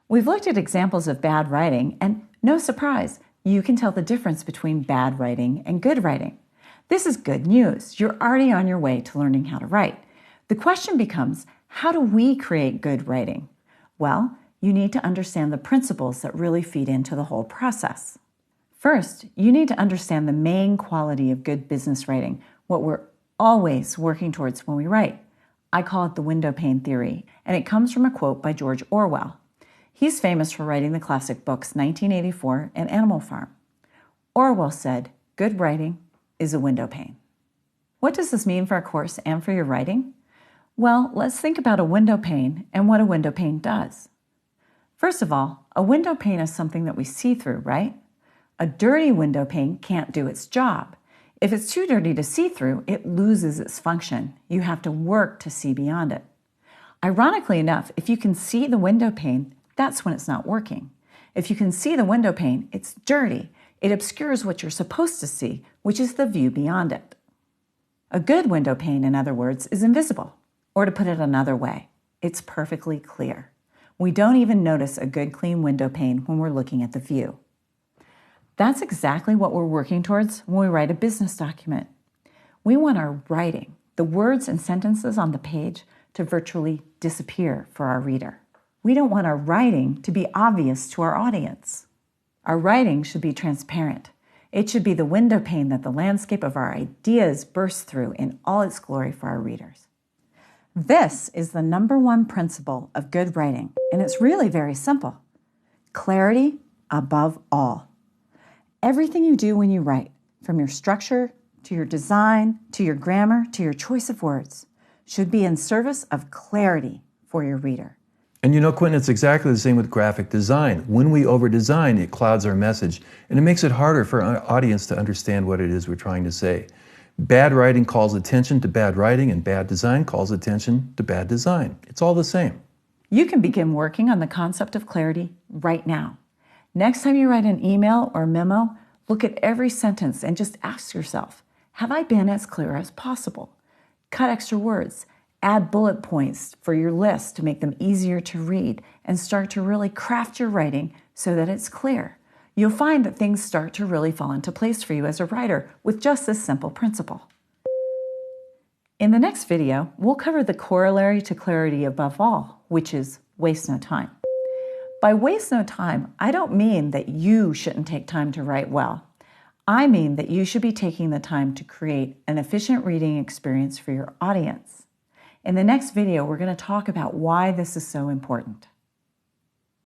We've looked at examples of bad writing, and no surprise, you can tell the difference between bad writing and good writing. This is good news. You're already on your way to learning how to write. The question becomes, how do we create good writing? Well, you need to understand the principles that really feed into the whole process. First, you need to understand the main quality of good business writing, what we're always working towards when we write. I call it the Windowpane theory, and it comes from a quote by George Orwell. He's famous for writing the classic books 1984 and Animal Farm. Orwell said, "Good writing is a windowpane." What does this mean for our course and for your writing? Well, let's think about a windowpane and what a windowpane does. First of all, a windowpane is something that we see through, right? A dirty windowpane can't do its job. If it's too dirty to see through, it loses its function. You have to work to see beyond it. Ironically enough, if you can see the windowpane, that's when it's not working. If you can see the windowpane, it's dirty. It obscures what you're supposed to see, which is the view beyond it. A good windowpane, in other words, is invisible. Or to put it another way, it's perfectly clear. We don't even notice a good, clean windowpane when we're looking at the view. That's exactly what we're working towards when we write a business document. We want our writing, the words and sentences on the page, to virtually disappear for our reader. We don't want our writing to be obvious to our audience. Our writing should be transparent. It should be the windowpane that the landscape of our ideas bursts through in all its glory for our readers. This is the number one principle of good writing, and it's really very simple. Clarity above all. Everything you do when you write, from your structure to your design to your grammar to your choice of words, should be in service of clarity for your reader. And you know, Quentin, it's exactly the same with graphic design. When we over-design, it clouds our message, and it makes it harder for our audience to understand what it is we're trying to say. Bad writing calls attention to bad writing, and bad design calls attention to bad design. It's all the same. You can begin working on the concept of clarity right now. Next time you write an email or memo, look at every sentence and just ask yourself, have I been as clear as possible? Cut extra words, add bullet points for your list to make them easier to read, and start to really craft your writing so that it's clear. You'll find that things start to really fall into place for you as a writer with just this simple principle. In the next video, we'll cover the corollary to clarity above all, which is waste no time. By waste no time, I don't mean that you shouldn't take time to write well. I mean that you should be taking the time to create an efficient reading experience for your audience. In the next video, we're going to talk about why this is so important.